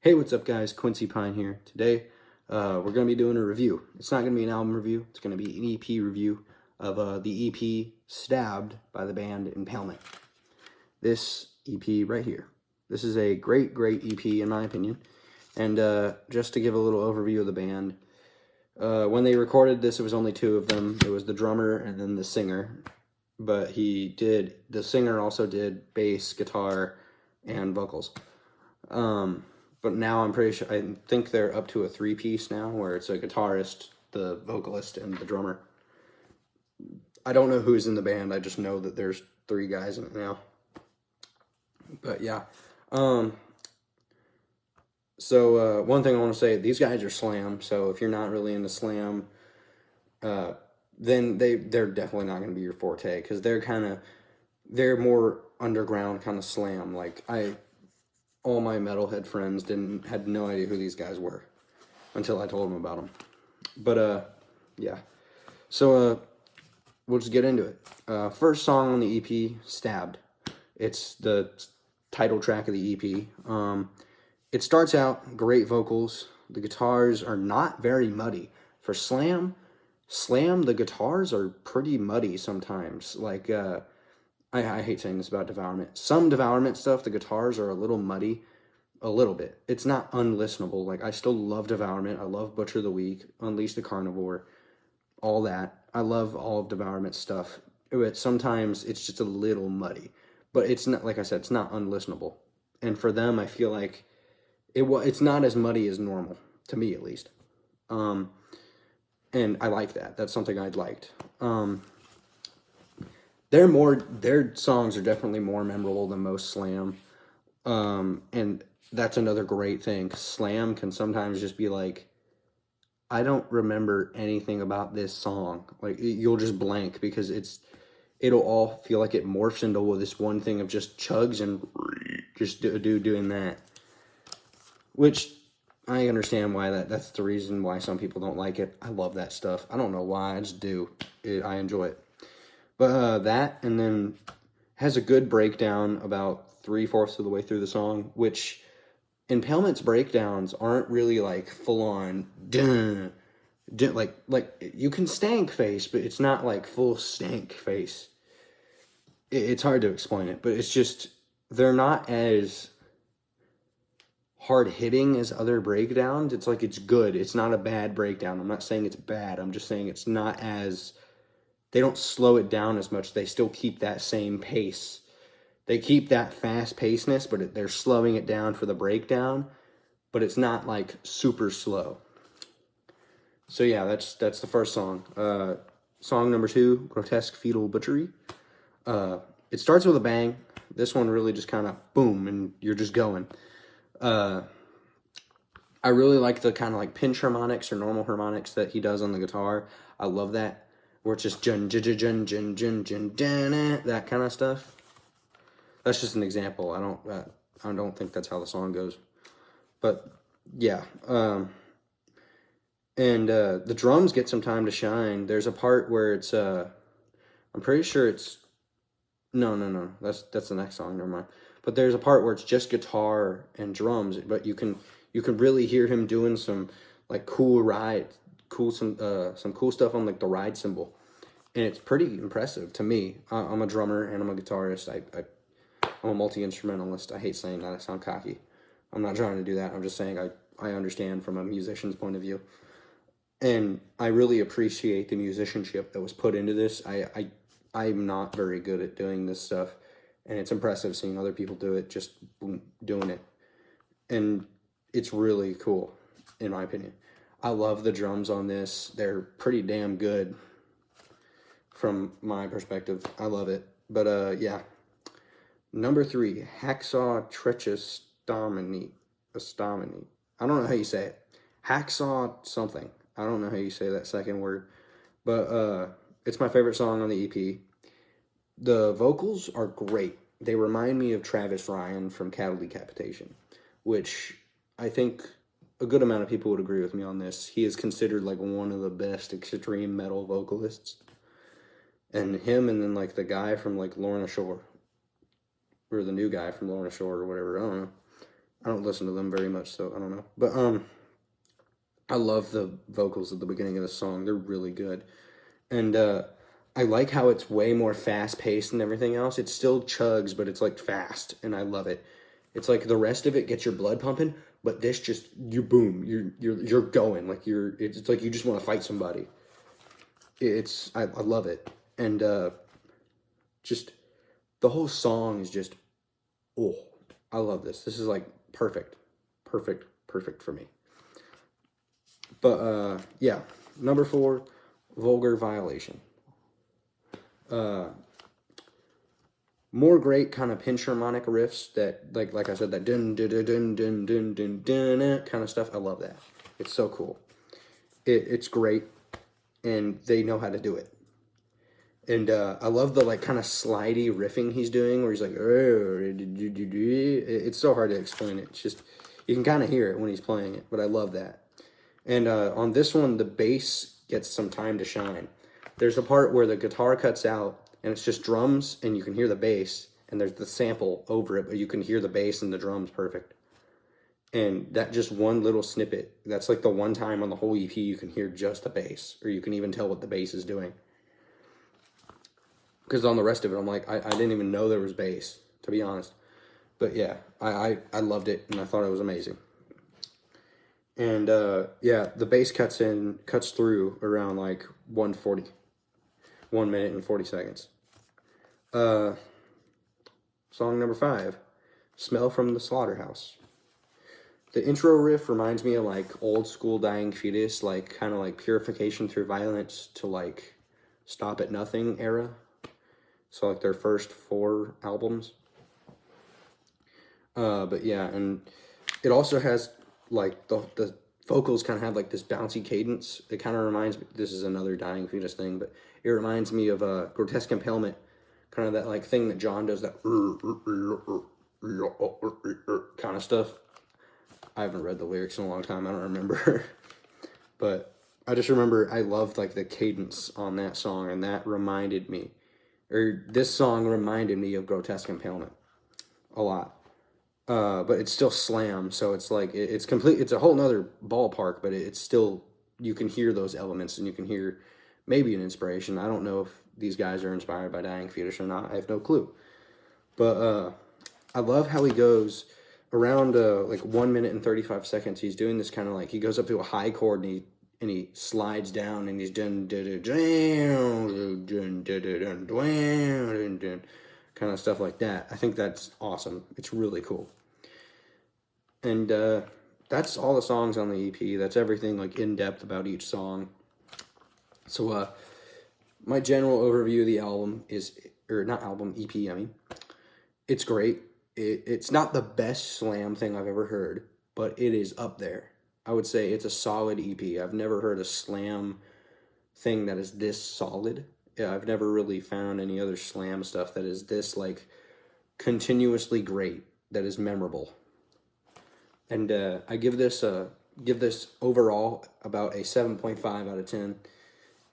Hey, what's up guys? Quincy Pine here. Today, we're going to be doing a review. It's not going to be an album review. It's going to be an EP review of the EP Stabbed by the band Impalement. This EP right here. This is a great EP in my opinion. And just to give a little overview of the band, when they recorded this, it was only two of them. It was the drummer and then the singer. But the singer also did bass, guitar, and vocals. But now I'm pretty sure, I think they're up to a three-piece now, where it's a guitarist, the vocalist, and the drummer. I don't know who's in the band, I just know that there's three guys in it now. But yeah. So one thing I want to say, these guys are slam, so if you're not really into slam, then they're definitely not going to be your forte, because they're more underground kind of slam. Like, all my metalhead friends had no idea who these guys were until I told them about them. But yeah. So we'll just get into it. First song on the EP, Stabbed. It's the title track of the EP. It starts out great vocals. The guitars are not very muddy. For slam, the guitars are pretty muddy sometimes. Like I hate saying this about Devourment. Some Devourment stuff, the guitars are a little muddy. A little bit. It's not unlistenable. Like, I still love Devourment. I love Butcher the Week, Unleash the Carnivore, all that. I love all of Devourment stuff. But sometimes it's just a little muddy. But it's not, like I said, it's not unlistenable. And for them, I feel like it's not as muddy as normal, to me at least. And I like that. That's something I'd liked. Their songs are definitely more memorable than most slam. And that's another great thing. Slam can sometimes just be like, I don't remember anything about this song. Like, you'll just blank because it'll all feel like it morphs into this one thing of just chugs and just doing that. Which I understand why that's the reason why some people don't like it. I love that stuff. I don't know why, I just do. I enjoy it. But that, and then has a good breakdown about 3/4 of the way through the song, which Impalement's breakdowns aren't really like full on like you can stank face, but it's not like full stank face. It's hard to explain it, but it's just they're not as hard hitting as other breakdowns. It's like, it's good. It's not a bad breakdown. I'm not saying it's bad. I'm just saying it's not as, they don't slow it down as much. They still keep that same pace. They keep that fast pacedness, but they're slowing it down for the breakdown, but it's not like super slow. So yeah, that's the first song. Song number 2, Grotesque Fetal Butchery. It starts with a bang. This one really just kind of boom, and you're just going. I really like the kind of like pinch harmonics or normal harmonics that he does on the guitar. I love that, where it's just jun jun jun jun jun jun jun, that kind of stuff. That's just an example. I don't think that's how the song goes, but yeah. And the drums get some time to shine. There's a part where it's I'm pretty sure it's no. That's the next song. Never mind. But there's a part where it's just guitar and drums, but you can really hear him doing some like some cool stuff on like the ride cymbal, and it's pretty impressive to me. I'm a drummer and I'm a guitarist. I'm a multi-instrumentalist. I hate saying that. I sound cocky. I'm not trying to do that. I'm just saying I understand from a musician's point of view. And I really appreciate the musicianship that was put into this. I'm not very good at doing this stuff. And it's impressive seeing other people do it, just doing it. And it's really cool, in my opinion. I love the drums on this. They're pretty damn good from my perspective. I love it. But yeah. Number 3, Hacksaw Trichostominy. I don't know how you say it. Hacksaw something. I don't know how you say that second word. But it's my favorite song on the EP. The vocals are great. They remind me of Travis Ryan from Cattle Decapitation, which I think a good amount of people would agree with me on this. He is considered like one of the best extreme metal vocalists. And him, and then like the guy from like Lorna Shore, or the new guy from Lorna Shore or whatever, I don't know. I don't listen to them very much, so I don't know. But I love the vocals at the beginning of the song. They're really good. And I like how it's way more fast paced than everything else. It still chugs, but it's like fast, and I love it. It's like the rest of it gets your blood pumping, but this just you boom, you're going like it's like you just want to fight somebody. I love it, and just the whole song is just oh, I love this. This is like perfect, perfect, perfect for me. But yeah, number 4, Vulgar Violation. More great kind of pinch harmonic riffs that like I said, that dun dun dun dun dun dun dun dun kind of stuff. I love that. It's so cool. It's great, and they know how to do it. And I love the like kind of slidey riffing he's doing, where he's like, oh, it's so hard to explain it. It's just you can kind of hear it when he's playing it, but I love that. And on this one, the bass gets some time to shine. There's a part where the guitar cuts out, and it's just drums, and you can hear the bass, and there's the sample over it, but you can hear the bass and the drums perfect. And that just one little snippet, that's like the one time on the whole EP you can hear just the bass, or you can even tell what the bass is doing. Because on the rest of it, I'm like, I didn't even know there was bass, to be honest. But yeah, I loved it, and I thought it was amazing. And yeah, the bass cuts through around like 1:40, 1 minute and 40 seconds. Song number 5, Smell from the Slaughterhouse. The intro riff reminds me of like old school Dying Fetus, like kind of like Purification Through Violence to like Stop at Nothing era. So like their first 4 albums. But yeah, and it also has like the vocals kind of have like this bouncy cadence. It kind of reminds me, this is another Dying Fetus thing, but it reminds me of Grotesque Impalement, kind of that like thing that John does, that kind of stuff. I haven't read the lyrics in a long time, I don't remember. But I just remember I loved like the cadence on that song, and that reminded me, or this song reminded me of Grotesque Impalement a lot. But it's still slam, so it's like it's complete. It's a whole nother ballpark, but it's still, you can hear those elements, and you can hear maybe an inspiration. I don't know if these guys are inspired by Dying Fetus or not. I have no clue. But I love how he goes around like 1 minute and 35 seconds. He's doing this kind of like, he goes up to a high chord, and he slides down, and he's dun dun dun dun dun dun, kind of stuff like that. I think that's awesome. It's really cool. And that's all the songs on the EP. That's everything like in depth about each song. So my general overview of the album is, or not album, EP, I mean. It's great. It's not the best slam thing I've ever heard, but it is up there. I would say it's a solid EP. I've never heard a slam thing that is this solid. Yeah, I've never really found any other slam stuff that is this like continuously great, that is memorable. And I give this overall about a 7.5 out of 10.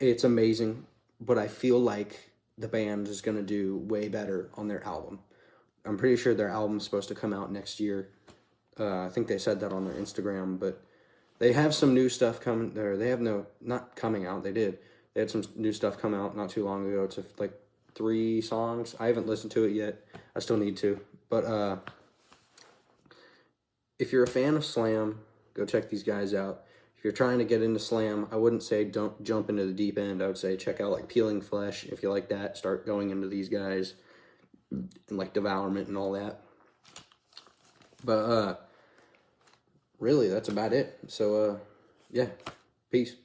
It's amazing, but I feel like the band is going to do way better on their album. I'm pretty sure their album's supposed to come out next year. I think they said that on their Instagram, but they have some new stuff coming there. They have not coming out. They did. They had some new stuff come out not too long ago. It's like 3 songs. I haven't listened to it yet. I still need to. But if you're a fan of slam, go check these guys out. If you're trying to get into slam, I wouldn't say don't jump into the deep end. I would say check out like Peeling Flesh. If you like that, start going into these guys, and like Devourment and all that. But really, that's about it. So yeah, peace.